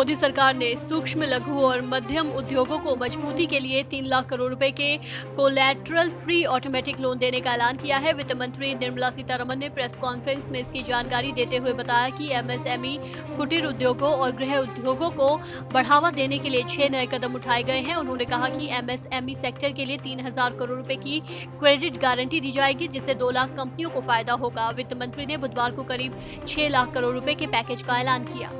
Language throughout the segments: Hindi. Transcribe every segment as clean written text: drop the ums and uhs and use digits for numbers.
मोदी सरकार ने सूक्ष्म, लघु और मध्यम उद्योगों को मजबूती के लिए 3 लाख करोड़ रुपए के कोलैटरल फ्री ऑटोमेटिक लोन देने का ऐलान किया है। वित्त मंत्री निर्मला सीतारमण ने प्रेस कॉन्फ्रेंस में इसकी जानकारी देते हुए बताया कि एमएसएमई, कुटीर उद्योगों और गृह उद्योगों को बढ़ावा देने के लिए 6 नए कदम उठाए गए हैं। उन्होंने कहा कि एमएसएमई सेक्टर के लिए 3,000 करोड़ रुपए की क्रेडिट गारंटी दी जाएगी, जिससे 2 लाख कंपनियों को फायदा होगा। वित्त मंत्री ने बुधवार को करीब 6 लाख करोड़ रुपए के पैकेज का ऐलान किया।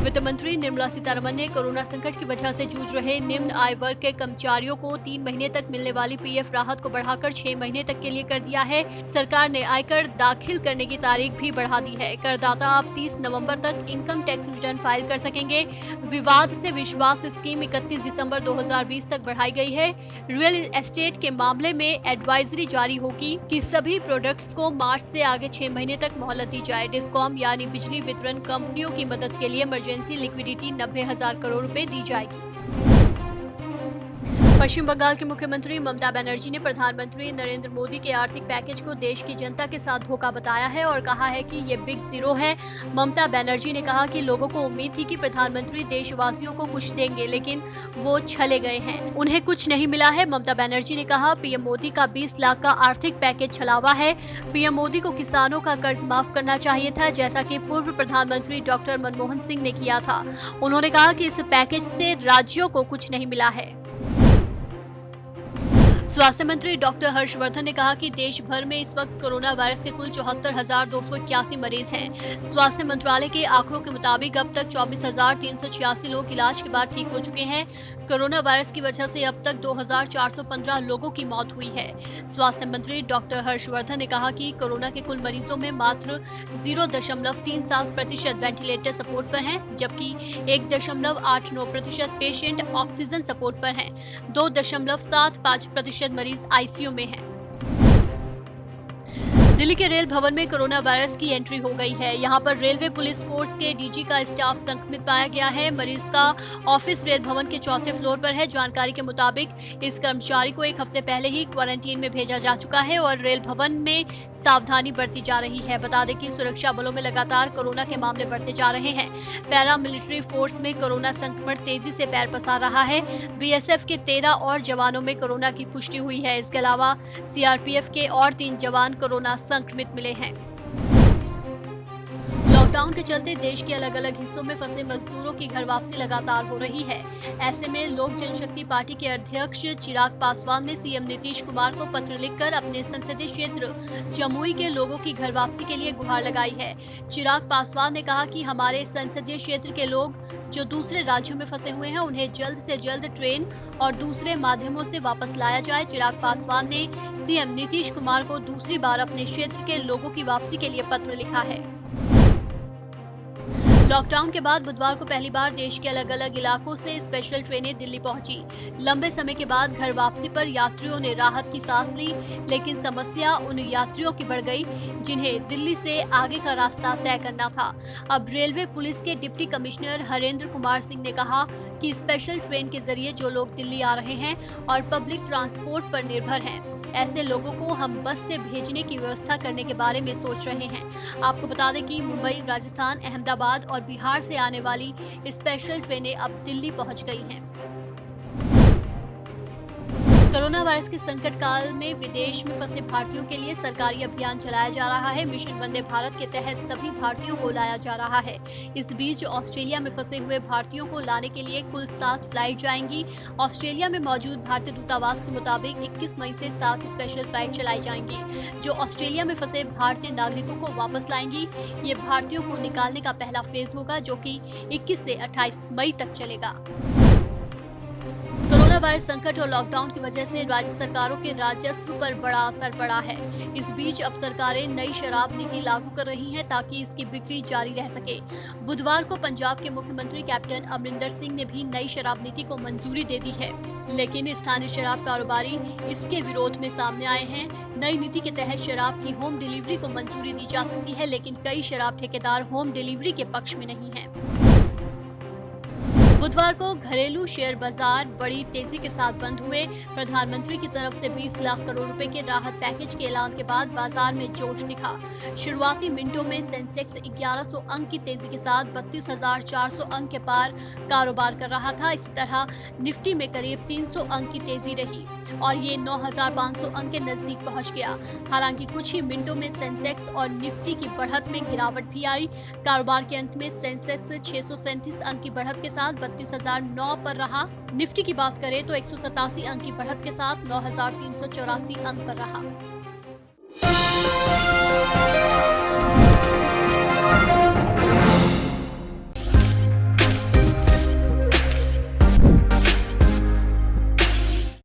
वित्त मंत्री निर्मला सीतारमण ने कोरोना संकट की वजह से जूझ रहे निम्न आय वर्ग के कर्मचारियों को 3 महीने तक मिलने वाली पीएफ राहत को बढ़ाकर 6 महीने तक के लिए कर दिया है। सरकार ने आयकर दाखिल करने की तारीख भी बढ़ा दी है। करदाता अब 30 नवंबर तक इनकम टैक्स रिटर्न फाइल कर सकेंगे। विवाद से विश्वास स्कीम 31 दिसंबर 2020 तक बढ़ाई गई है। रियल एस्टेट के मामले में एडवाइजरी जारी होगी कि सभी प्रोडक्ट्स को मार्च से आगे 6 महीने तक मोहलत दी जाए। डिस्कॉम यानी बिजली वितरण कंपनियों की मदद के लिए इमरजेंसी लिक्विडिटी 90,000 करोड़ रुपए दी जाएगी। पश्चिम बंगाल के मुख्यमंत्री ममता बनर्जी ने प्रधानमंत्री नरेंद्र मोदी के आर्थिक पैकेज को देश की जनता के साथ धोखा बताया है और कहा है कि ये बिग जीरो है। ममता बनर्जी ने कहा कि लोगों को उम्मीद थी कि प्रधानमंत्री देशवासियों को कुछ देंगे, लेकिन वो छले गए हैं, उन्हें कुछ नहीं मिला है। ममता बनर्जी ने कहा, पीएम मोदी का 20 लाख का आर्थिक पैकेज छलावा है। पीएम मोदी को किसानों का कर्ज माफ करना चाहिए था, जैसा कि पूर्व प्रधानमंत्री डॉक्टर मनमोहन सिंह ने किया था। उन्होंने कहा कि इस पैकेज से राज्यों को कुछ नहीं मिला है। स्वास्थ्य मंत्री डॉक्टर हर्षवर्धन ने कहा कि देश भर में इस वक्त कोरोना वायरस के कुल 74,281 मरीज हैं। स्वास्थ्य मंत्रालय के आंकड़ों के मुताबिक अब तक 24,386 लोग इलाज के बाद ठीक हो चुके हैं। कोरोना वायरस की वजह से अब तक 2,415 लोगों की मौत हुई है। स्वास्थ्य मंत्री डॉक्टर हर्षवर्धन ने कहा कि कोरोना के कुल मरीजों में मात्र 0.37% वेंटिलेटर सपोर्ट पर हैं, जबकि 1.89% पेशेंट ऑक्सीजन सपोर्ट पर हैं। 2.75% मरीज आईसीयू में हैं। दिल्ली के रेल भवन में कोरोना वायरस की एंट्री हो गई है। यहां पर रेलवे पुलिस फोर्स के डीजी का स्टाफ संक्रमित पाया गया है। मरीज का ऑफिस रेल भवन के 4थे फ्लोर पर है। जानकारी के मुताबिक इस कर्मचारी को 1 हफ्ते पहले ही क्वारंटीन में भेजा जा चुका है और रेल भवन में सावधानी बरती जा रही है। बता दें कि सुरक्षा बलों में लगातार कोरोना के मामले बढ़ते जा रहे हैं। पैरा मिलिट्री फोर्स में कोरोना संक्रमण तेजी से पैर पसार रहा है। बीएसएफ के 13 और जवानों में कोरोना की पुष्टि हुई है। इसके अलावा सीआरपीएफ के और 3 जवान कोरोना संक्रमित मिले हैं। लॉकडाउन के चलते देश के अलग अलग हिस्सों में फंसे मजदूरों की घर वापसी लगातार हो रही है। ऐसे में लोक जनशक्ति पार्टी के अध्यक्ष चिराग पासवान ने सीएम नीतीश कुमार को पत्र लिखकर अपने संसदीय क्षेत्र जमुई के लोगों की घर वापसी के लिए गुहार लगाई है। चिराग पासवान ने कहा कि हमारे संसदीय क्षेत्र के लोग जो दूसरे राज्यों में फंसे हुए हैं, उन्हें जल्द से जल्द ट्रेन और दूसरे माध्यमों से वापस लाया जाए। चिराग पासवान ने सीएम नीतीश कुमार को दूसरी बार अपने क्षेत्र के लोगों की वापसी के लिए पत्र लिखा है। लॉकडाउन के बाद बुधवार को पहली बार देश के अलग अलग इलाकों से स्पेशल ट्रेनें दिल्ली पहुंची। लंबे समय के बाद घर वापसी पर यात्रियों ने राहत की सांस ली, लेकिन समस्या उन यात्रियों की बढ़ गई जिन्हें दिल्ली से आगे का रास्ता तय करना था। अब रेलवे पुलिस के डिप्टी कमिश्नर हरेंद्र कुमार सिंह ने कहा कि स्पेशल ट्रेन के जरिए जो लोग दिल्ली आ रहे हैं और पब्लिक ट्रांसपोर्ट पर निर्भर हैं, ऐसे लोगों को हम बस से भेजने की व्यवस्था करने के बारे में सोच रहे हैं। आपको बता दें कि मुंबई, राजस्थान, अहमदाबाद और बिहार से आने वाली स्पेशल ट्रेनें अब दिल्ली पहुंच गई हैं। कोरोना वायरस के संकट काल में विदेश में फंसे भारतीयों के लिए सरकारी अभियान चलाया जा रहा है। मिशन वंदे भारत के तहत सभी भारतीयों को लाया जा रहा है। इस बीच ऑस्ट्रेलिया में फंसे हुए भारतीयों को लाने के लिए कुल 7 फ्लाइट जाएंगी। ऑस्ट्रेलिया में मौजूद भारतीय दूतावास के मुताबिक 21 मई से 7 स्पेशल फ्लाइट चलाई जाएंगी, जो ऑस्ट्रेलिया में फंसे भारतीय नागरिकों को वापस लाएंगी। ये भारतीयों को निकालने का पहला फेज होगा, जो कि 21 से 28 मई तक चलेगा। कोरोना वायरस संकट और लॉकडाउन की वजह से राज्य सरकारों के राजस्व पर बड़ा असर पड़ा है। इस बीच अब सरकारें नई शराब नीति लागू कर रही हैं ताकि इसकी बिक्री जारी रह सके। बुधवार को पंजाब के मुख्यमंत्री कैप्टन अमरिंदर सिंह ने भी नई शराब नीति को मंजूरी दे दी है, लेकिन स्थानीय शराब कारोबारी इसके विरोध में सामने आए हैं। नई नीति के तहत शराब की होम डिलीवरी को मंजूरी दी जा सकती है, लेकिन कई शराब ठेकेदार होम डिलीवरी के पक्ष में नहीं हैं। बुधवार को घरेलू शेयर बाजार बड़ी तेजी के साथ बंद हुए। प्रधानमंत्री की तरफ से 20 लाख करोड़ रुपए के राहत पैकेज के ऐलान के बाद बाजार में जोश दिखा। शुरुआती मिनटों में सेंसेक्स 1100 अंक की तेजी के साथ 32,400 अंक के पार कारोबार कर रहा था। इसी तरह निफ्टी में करीब 300 अंक की तेजी रही और ये 9,500 अंक के नजदीक पहुंच गया। हालांकि कुछ ही मिनटों में सेंसेक्स और निफ्टी की बढ़त में गिरावट भी आई। कारोबार के अंत में सेंसेक्स 637 अंक की बढ़त के साथ 32,009 पर रहा। निफ्टी की बात करें तो 187 अंक की बढ़त के साथ 9,384 अंक पर रहा।